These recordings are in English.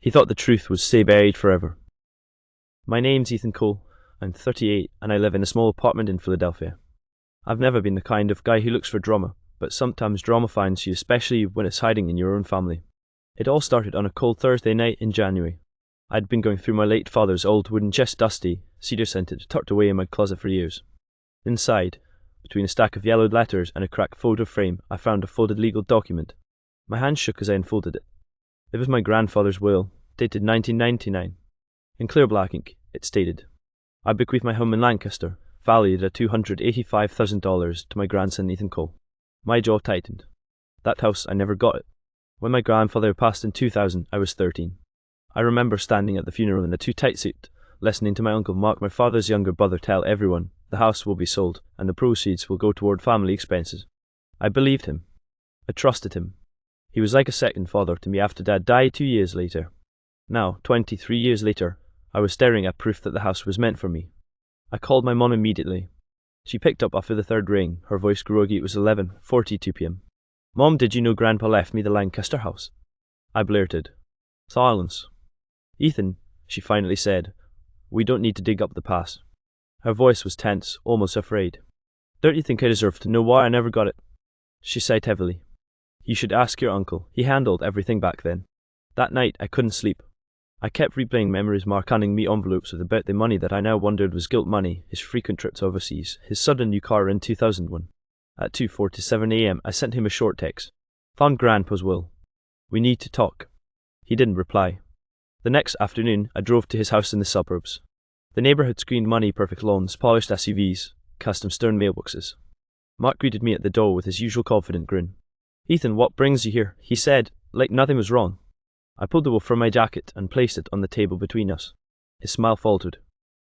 He thought the truth would stay buried forever. My name's Ethan Cole. I'm 38 and I live in a small apartment in Philadelphia. I've never been the kind of guy who looks for drama, but sometimes drama finds you, especially when it's hiding in your own family. It all started on a cold Thursday night in January. I'd been going through my late father's old wooden chest, dusty, cedar-scented, tucked away in my closet for years. Inside, between a stack of yellowed letters and a cracked photo frame, I found a folded legal document. My hand shook as I unfolded it. It was my grandfather's will, dated 1999. In clear black ink, it stated, I bequeath my home in Lancaster, valued at $285,000 to my grandson Ethan Cole. My jaw tightened. That house, I never got it. When my grandfather passed in 2000, I was 13. I remember standing at the funeral in a too-tight suit, listening to my uncle Mark, my father's younger brother, tell everyone the house will be sold and the proceeds will go toward family expenses. I believed him. I trusted him. He was like a second father to me after Dad died 2 years later. Now, 23 years later, I was staring at proof that the house was meant for me. I called my mom immediately. She picked up after the third ring, her voice groggy. It was 11:42 p.m. Mom, did you know Grandpa left me the Lancaster house? I blurted. Silence. Ethan, she finally said, we don't need to dig up the past. Her voice was tense, almost afraid. Don't you think I deserve to know why I never got it? She sighed heavily. You should ask your uncle. He handled everything back then. That night, I couldn't sleep. I kept replaying memories, Mark handing me envelopes with about the money that I now wondered was guilt money, his frequent trips overseas, his sudden new car in 2001. At 2:47 a.m., I sent him a short text. Found Grandpa's will. We need to talk. He didn't reply. The next afternoon, I drove to his house in the suburbs. The neighborhood screened money-perfect lawns, polished SUVs, custom stone mailboxes. Mark greeted me at the door with his usual confident grin. Ethan, what brings you here? He said, like nothing was wrong. I pulled the will from my jacket and placed it on the table between us. His smile faltered.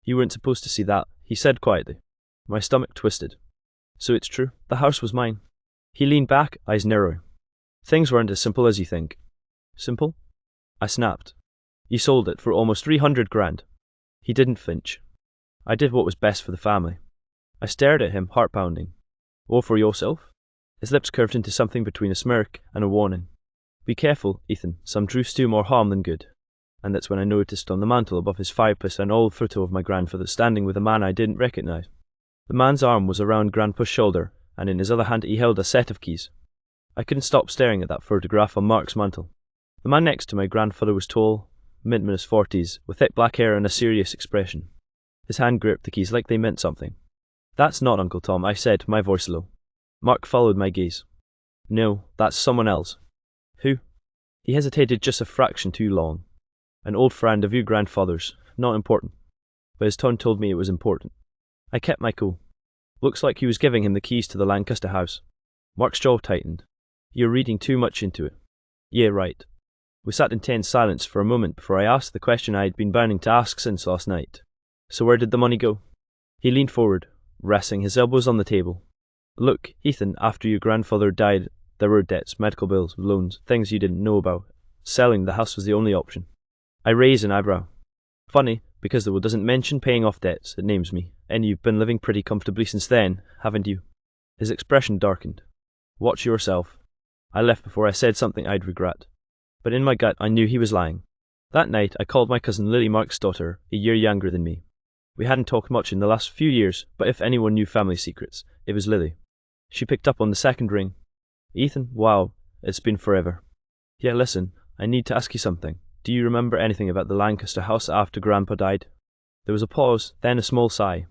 You weren't supposed to see that, he said quietly. My stomach twisted. So it's true, the house was mine. He leaned back, eyes narrowing. Things weren't as simple as you think. Simple? I snapped. You sold it for almost 300 grand. He didn't flinch. I did what was best for the family. I stared at him, heart pounding. Or for yourself? His lips curved into something between a smirk and a warning. Be careful, Ethan, some truths do more harm than good. And that's when I noticed on the mantel above his fireplace an old photo of my grandfather standing with a man I didn't recognize. The man's arm was around Grandpa's shoulder, and in his other hand he held a set of keys. I couldn't stop staring at that photograph on Mark's mantel. The man next to my grandfather was tall, mid in his 40s, with thick black hair and a serious expression. His hand gripped the keys like they meant something. That's not Uncle Tom, I said, my voice low. Mark followed my gaze. No, that's someone else. Who? He hesitated just a fraction too long. An old friend of your grandfather's, not important. But his tone told me it was important. I kept my cool. Looks like he was giving him the keys to the Lancaster house. Mark's jaw tightened. You're reading too much into it. Yeah, right. We sat in tense silence for a moment before I asked the question I had been burning to ask since last night. So where did the money go? He leaned forward, resting his elbows on the table. Look, Ethan, after your grandfather died, there were debts, medical bills, loans, things you didn't know about. Selling the house was the only option. I raised an eyebrow. Funny, because the will doesn't mention paying off debts, it names me. And you've been living pretty comfortably since then, haven't you? His expression darkened. Watch yourself. I left before I said something I'd regret. But in my gut, I knew he was lying. That night, I called my cousin Lily, Mark's daughter, a year younger than me. We hadn't talked much in the last few years, but if anyone knew family secrets, it was Lily. She picked up on the second ring. Ethan, wow, it's been forever. Yeah, listen, I need to ask you something. Do you remember anything about the Lancaster house after Grandpa died? There was a pause, then a small sigh.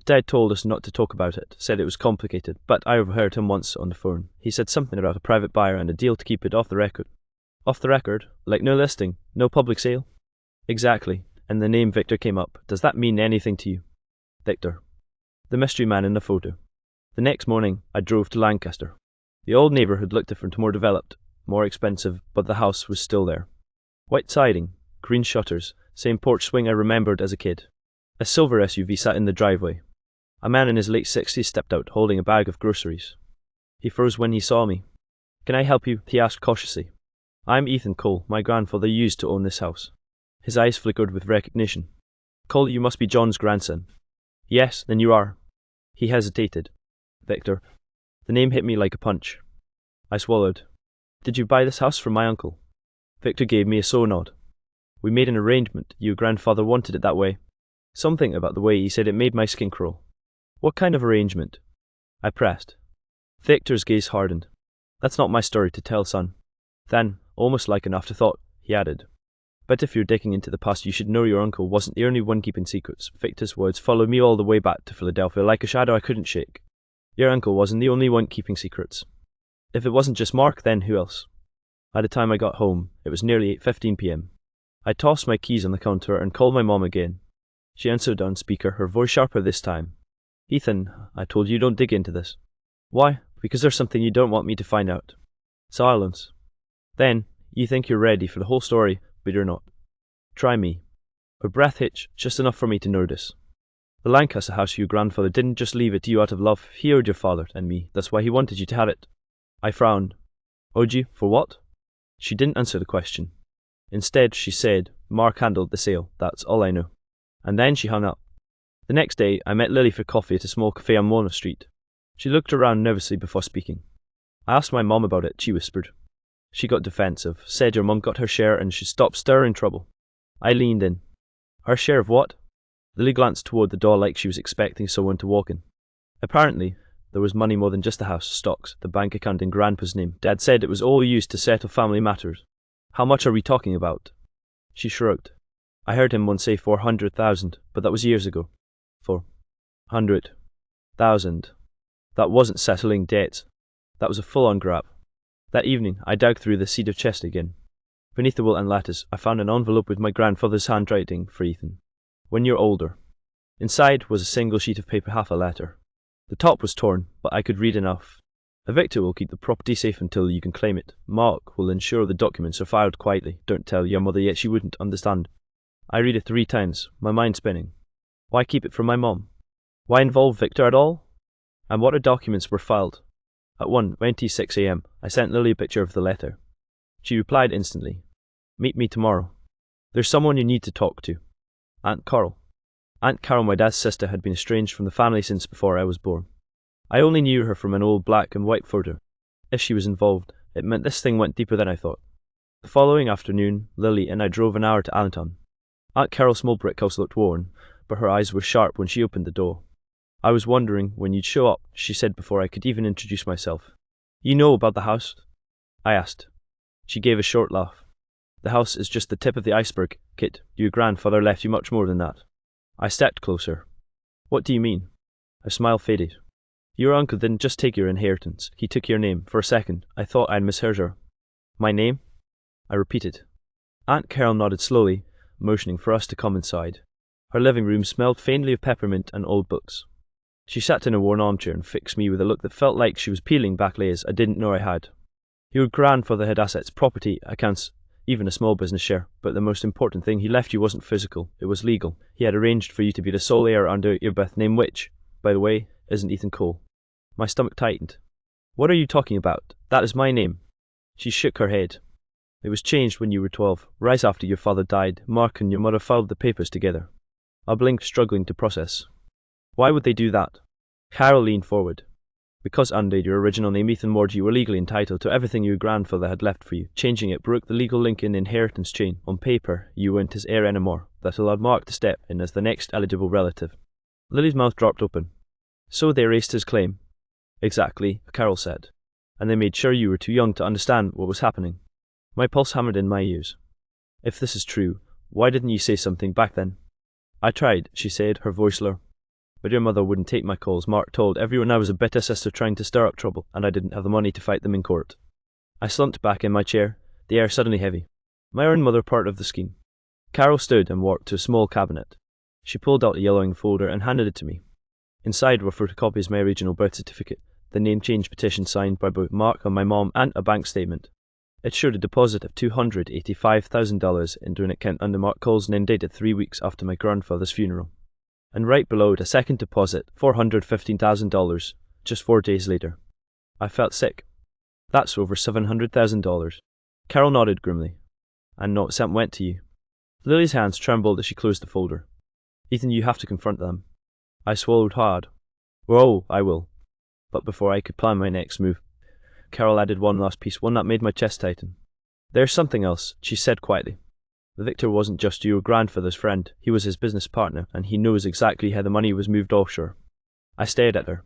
Dad told us not to talk about it, said it was complicated, but I overheard him once on the phone. He said something about a private buyer and a deal to keep it off the record. Off the record? Like no listing, no public sale? Exactly, and the name Victor came up. Does that mean anything to you? Victor. The mystery man in the photo. The next morning, I drove to Lancaster. The old neighborhood looked different, more developed, more expensive, but the house was still there. White siding, green shutters, same porch swing I remembered as a kid. A silver SUV sat in the driveway. A man in his late 60s stepped out, holding a bag of groceries. He froze when he saw me. Can I help you? He asked cautiously. I'm Ethan Cole. My grandfather used to own this house. His eyes flickered with recognition. Cole, you must be John's grandson. Yes, then you are. He hesitated. Victor. The name hit me like a punch. I swallowed. Did you buy this house from my uncle? Victor gave me a slow nod. We made an arrangement. Your grandfather wanted it that way. Something about the way he said it made my skin crawl. What kind of arrangement? I pressed. Victor's gaze hardened. That's not my story to tell, son. Then, almost like an afterthought, he added, but if you're digging into the past, you should know your uncle wasn't the only one keeping secrets. Victor's words followed me all the way back to Philadelphia like a shadow I couldn't shake. Your uncle wasn't the only one keeping secrets. If it wasn't just Mark, then who else? By the time I got home, it was nearly 8:15 p.m. I tossed my keys on the counter and called my mom again. She answered on speaker, her voice sharper this time. Ethan, I told you don't dig into this. Why? Because there's something you don't want me to find out. Silence. Then, you think you're ready for the whole story, but you're not. Try me. Her breath hitched, just enough for me to notice. The Lancaster house, your grandfather didn't just leave it to you out of love. He owed your father and me. That's why he wanted you to have it. I frowned. Owed you? For what? She didn't answer the question. Instead, she said, Mark handled the sale. That's all I know. And then she hung up. The next day, I met Lily for coffee at a small cafe on Mona Street. She looked around nervously before speaking. I asked my mom about it, she whispered. She got defensive, said your mum got her share and should stop stirring trouble. I leaned in. Her share of what? Lily glanced toward the door like she was expecting someone to walk in. Apparently, there was money more than just the house, stocks, the bank account in Grandpa's name. Dad said it was all used to settle family matters. How much are we talking about? She shrugged. I heard him once say 400,000, but that was years ago. 400,000. That wasn't settling debts. That was a full-on grab. That evening, I dug through the cedar chest again. Beneath the wilton lattice, I found an envelope with my grandfather's handwriting for Ethan. When you're older. Inside was a single sheet of paper, half a letter. The top was torn, but I could read enough. A Victor will keep the property safe until you can claim it. Mark will ensure the documents are filed quietly. Don't tell your mother yet, she wouldn't understand. I read it 3 times, my mind spinning. Why keep it from my mom? Why involve Victor at all? And what documents were filed? At 1:26 a.m., I sent Lily a picture of the letter. She replied instantly. Meet me tomorrow. There's someone you need to talk to. Aunt Carol. Aunt Carol, my dad's sister, had been estranged from the family since before I was born. I only knew her from an old black and white photo. If she was involved, it meant this thing went deeper than I thought. The following afternoon, Lily and I drove an hour to Allentown. Aunt Carol's small brick house looked worn, but her eyes were sharp when she opened the door. I was wondering when you'd show up, she said before I could even introduce myself. You know about the house? I asked. She gave a short laugh. The house is just the tip of the iceberg, Kit. Your grandfather left you much more than that. I stepped closer. What do you mean? Her smile faded. Your uncle didn't just take your inheritance, he took your name. For a second, I thought I'd misheard her. My name? I repeated. Aunt Carol nodded slowly, motioning for us to come inside. Her living room smelled faintly of peppermint and old books. She sat in a worn armchair and fixed me with a look that felt like she was peeling back layers I didn't know I had. Your grandfather had assets, property, accounts, even a small business share, but the most important thing he left you wasn't physical, it was legal. He had arranged for you to be the sole heir under your birth name, which, by the way, isn't Ethan Cole. My stomach tightened. What are you talking about? That is my name. She shook her head. It was changed when you were 12, right after your father died. Mark and your mother filed the papers together. I blinked, struggling to process. Why would they do that? Carol leaned forward. Because under your original name, Ethan Ward, you were legally entitled to everything your grandfather had left for you. Changing it broke the legal link in the inheritance chain. On paper, you weren't his heir anymore. That allowed Mark to step in as the next eligible relative. Lily's mouth dropped open. So they erased his claim. Exactly, Carol said. And they made sure you were too young to understand what was happening. My pulse hammered in my ears. If this is true, why didn't you say something back then? I tried, she said, her voice low. But your mother wouldn't take my calls. Mark told everyone I was a bitter sister trying to stir up trouble, and I didn't have the money to fight them in court. I slumped back in my chair, the air suddenly heavy. My own mother part of the scheme. Carol stood and walked to a small cabinet. She pulled out a yellowing folder and handed it to me. Inside were photocopies of my original birth certificate, the name change petition signed by both Mark and my mom, and a bank statement. It showed a deposit of $285,000 into an account under Mark Cole's name dated 3 weeks after my grandfather's funeral. And right below it, a second deposit, $415,000, just 4 days later. I felt sick. That's over $700,000. Carol nodded grimly. And no cent went to you. Lily's hands trembled as she closed the folder. Ethan, you have to confront them. I swallowed hard. Oh, I will. But before I could plan my next move, Carol added one last piece, one that made my chest tighten. There's something else, she said quietly. Victor wasn't just your grandfather's friend, he was his business partner, and he knows exactly how the money was moved offshore. I stared at her.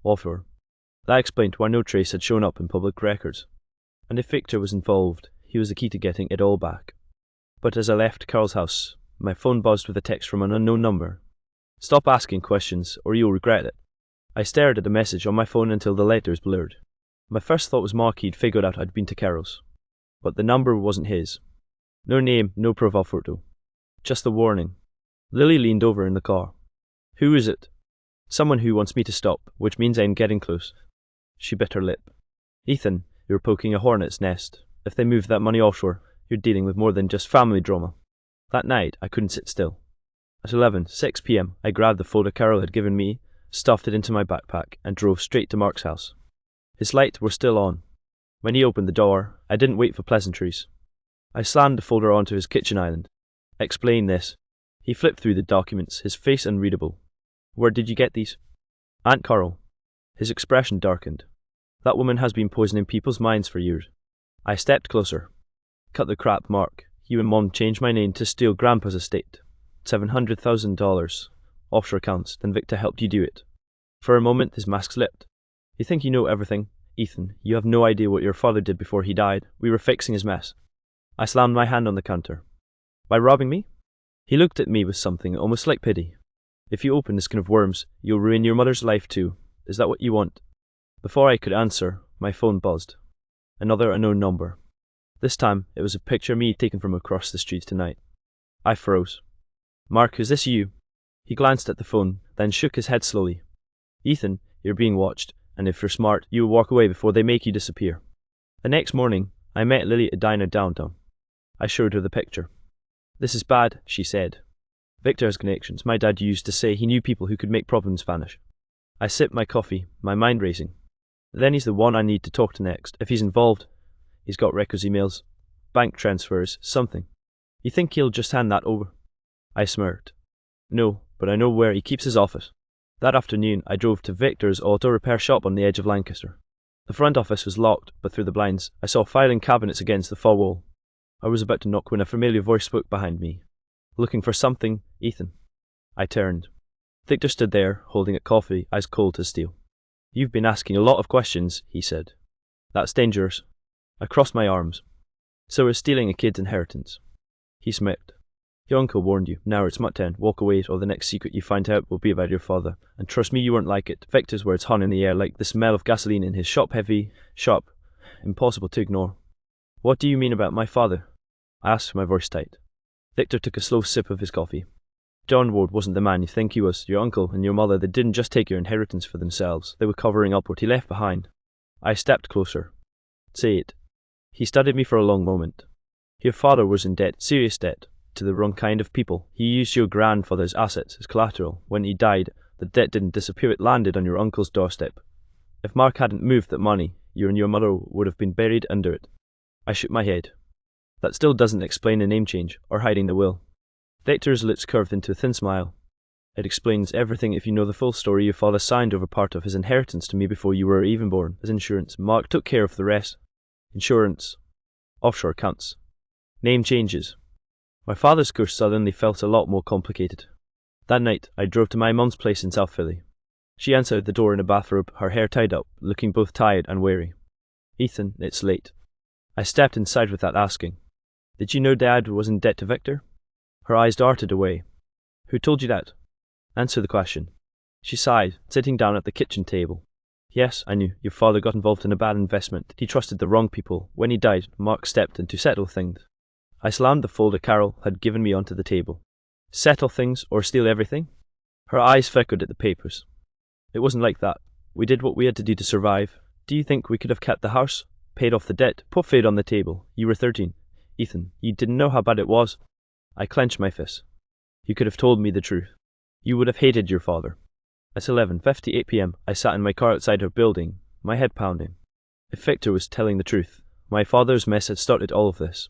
Offshore. That explained why no trace had shown up in public records. And if Victor was involved, he was the key to getting it all back. But as I left Carol's house, my phone buzzed with a text from an unknown number. Stop asking questions, or you'll regret it. I stared at the message on my phone until the letters blurred. My first thought was Mark he'd figured out I'd been to Carol's. But the number wasn't his. No name, no profile photo. Just the warning. Lily leaned over in the car. Who is it? Someone who wants me to stop, which means I'm getting close. She bit her lip. Ethan, you're poking a hornet's nest. If they move that money offshore, you're dealing with more than just family drama. That night, I couldn't sit still. At 6 p.m, I grabbed the folder Carol had given me, stuffed it into my backpack, and drove straight to Mark's house. His lights were still on. When he opened the door, I didn't wait for pleasantries. I slammed the folder onto his kitchen island. Explain this. He flipped through the documents, his face unreadable. Where did you get these? Aunt Carol. His expression darkened. That woman has been poisoning people's minds for years. I stepped closer. Cut the crap, Mark. You and Mom changed my name to steal Grandpa's estate. $700,000. Offshore accounts, then Victor helped you do it. For a moment, his mask slipped. You think you know everything? Ethan, you have no idea what your father did before he died. We were fixing his mess. I slammed my hand on the counter. By robbing me? He looked at me with something almost like pity. If you open this can of worms, you'll ruin your mother's life too. Is that what you want? Before I could answer, my phone buzzed. Another unknown number. This time, it was a picture of me taken from across the street tonight. I froze. Mark, is this you? He glanced at the phone, then shook his head slowly. Ethan, you're being watched, and if you're smart, you will walk away before they make you disappear. The next morning, I met Lily at a diner downtown. I showed her the picture. This is bad, she said. Victor has connections. My dad used to say he knew people who could make problems vanish. I sipped my coffee, my mind racing. Then he's the one I need to talk to next. If he's involved, he's got records, emails, bank transfers, something. You think he'll just hand that over? I smirked. No, but I know where he keeps his office. That afternoon, I drove to Victor's auto repair shop on the edge of Lancaster. The front office was locked, but through the blinds, I saw filing cabinets against the far wall. I was about to knock when a familiar voice spoke behind me. Looking for something, Ethan. I turned. Victor stood there, holding a coffee, eyes cold as steel. You've been asking a lot of questions, he said. That's dangerous. I crossed my arms. So is stealing a kid's inheritance. He smirked. Your uncle warned you. Now it's mutt end. Walk away, or the next secret you find out will be about your father. And trust me, you won't like it. Victor's words hung in the air like the smell of gasoline in his shop, heavy, sharp, impossible to ignore. What do you mean about my father? I asked, my voice tight. Victor took a slow sip of his coffee. John Ward wasn't the man you think he was. Your uncle and your mother, they didn't just take your inheritance for themselves. They were covering up what he left behind. I stepped closer. Say it. He studied me for a long moment. Your father was in debt, serious debt, to the wrong kind of people. He used your grandfather's assets as collateral. When he died, the debt didn't disappear, it landed on your uncle's doorstep. If Mark hadn't moved that money, you and your mother would have been buried under it. I shook my head. That still doesn't explain the name change, or hiding the will. Victor's lips curved into a thin smile. It explains everything if you know the full story. Your father signed over part of his inheritance to me before you were even born, as insurance. Mark took care of the rest. Insurance. Offshore accounts. Name changes. My father's course suddenly felt a lot more complicated. That night, I drove to my mum's place in South Philly. She answered the door in a bathrobe, her hair tied up, looking both tired and weary. Ethan, it's late. I stepped inside without asking. Did you know Dad was in debt to Victor? Her eyes darted away. Who told you that? Answer the question. She sighed, sitting down at the kitchen table. Yes, I knew. Your father got involved in a bad investment. He trusted the wrong people. When he died, Mark stepped in to settle things. I slammed the folder Carol had given me onto the table. Settle things or steal everything? Her eyes flickered at the papers. It wasn't like that. We did what we had to do to survive. Do you think we could have kept the house? Paid off the debt? Put food on the table? You were 13. Ethan, you didn't know how bad it was. I clenched my fist. You could have told me the truth. You would have hated your father. At 11:58 p.m, I sat in my car outside her building, my head pounding. If Victor was telling the truth, my father's mess had started all of this.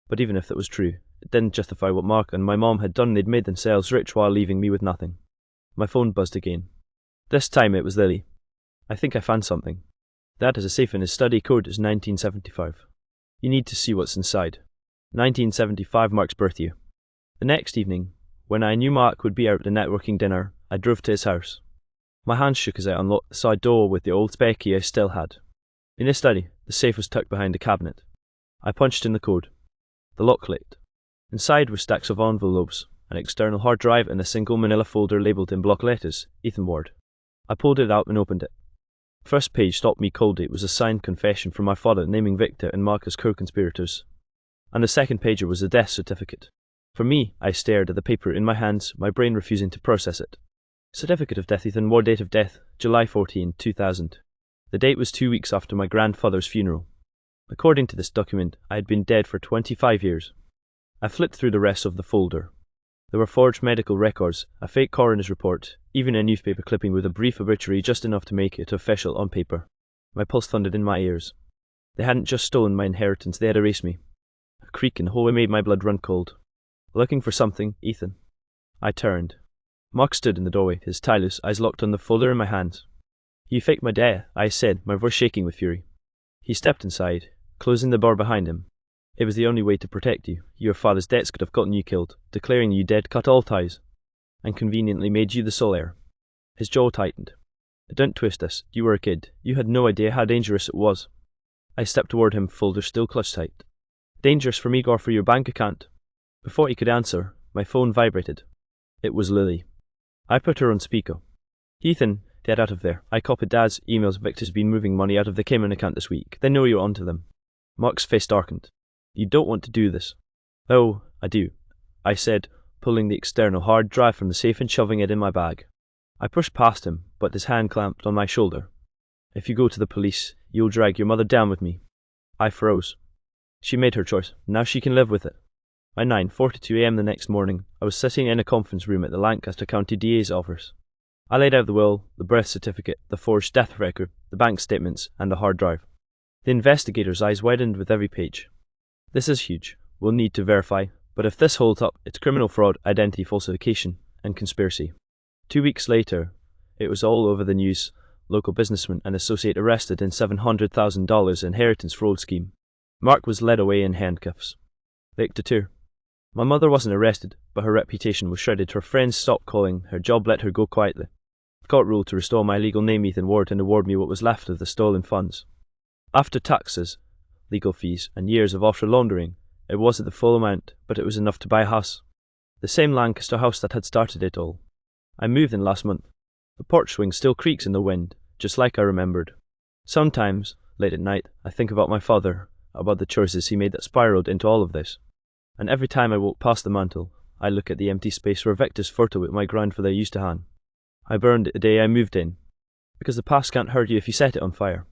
But even if that was true, it didn't justify what Mark and my mom had done. They'd made themselves rich while leaving me with nothing. My phone buzzed again. This time it was Lily. I think I found something. Dad has a safe in his study. Code is 1975. You need to see what's inside. 1975, Mark's birth year. The next evening, when I knew Mark would be out at the networking dinner, I drove to his house. My hands shook as I unlocked the side door with the old spare key I still had. In his study, the safe was tucked behind a cabinet. I punched in the code. The lock clicked. Inside were stacks of envelopes, an external hard drive, and a single manila folder labelled in block letters, Ethan Ward. I pulled it out and opened it. The first page stopped me coldly. It was a signed confession from my father naming Victor and Mark as co-conspirators. And the second pager was a death certificate. For me, I stared at the paper in my hands, my brain refusing to process it. Certificate of death, Ethan Ward, date of death, July 14, 2000. The date was 2 weeks after my grandfather's funeral. According to this document, I had been dead for 25 years. I flipped through the rest of the folder. There were forged medical records, a fake coroner's report, even a newspaper clipping with a brief obituary just enough to make it official on paper. My pulse thundered in my ears. They hadn't just stolen my inheritance, they had erased me. A creak in the hallway made my blood run cold. Looking for something, Ethan? I turned. Mark stood in the doorway, his tireless eyes locked on the folder in my hands. You faked my death, I said, my voice shaking with fury. He stepped inside, closing the door behind him. It was the only way to protect you. Your father's debts could have gotten you killed. Declaring you dead cut all ties, and conveniently made you the sole heir. His jaw tightened. Don't twist this. You were a kid. You had no idea how dangerous it was. I stepped toward him, folder still clutched tight. Dangerous for me or for your bank account? Before he could answer, my phone vibrated. It was Lily. I put her on speaker. Ethan, get out of there. I copied Dad's emails. Victor's been moving money out of the Cayman account this week. They know you're onto them. Mark's face darkened. You don't want to do this. Oh, I do, I said, pulling the external hard drive from the safe and shoving it in my bag. I pushed past him, but his hand clamped on my shoulder. If you go to the police, you'll drag your mother down with me. I froze. She made her choice. Now she can live with it. By 9:42 a.m. the next morning, I was sitting in a conference room at the Lancaster County DA's office. I laid out the will, the birth certificate, the forged death record, the bank statements, and the hard drive. The investigator's eyes widened with every page. This is huge. We'll need to verify, but if this holds up, it's criminal fraud, identity falsification, and conspiracy. 2 weeks later, it was all over the news. Local businessman and associate arrested in $700,000 inheritance fraud scheme. Mark was led away in handcuffs. Victor too. My mother wasn't arrested, but her reputation was shredded. Her friends stopped calling. Her job let her go quietly. The court ruled to restore my legal name, Ethan Ward, and award me what was left of the stolen funds. After taxes, legal fees, and years of offshore laundering, it wasn't the full amount, but it was enough to buy a house. The same Lancaster house that had started it all. I moved in last month. The porch swing still creaks in the wind, just like I remembered. Sometimes, late at night, I think about my father, about the choices he made that spiraled into all of this. And every time I walk past the mantel, I look at the empty space where Victor's photo with my grandfather used to hang. I burned it the day I moved in, because the past can't hurt you if you set it on fire.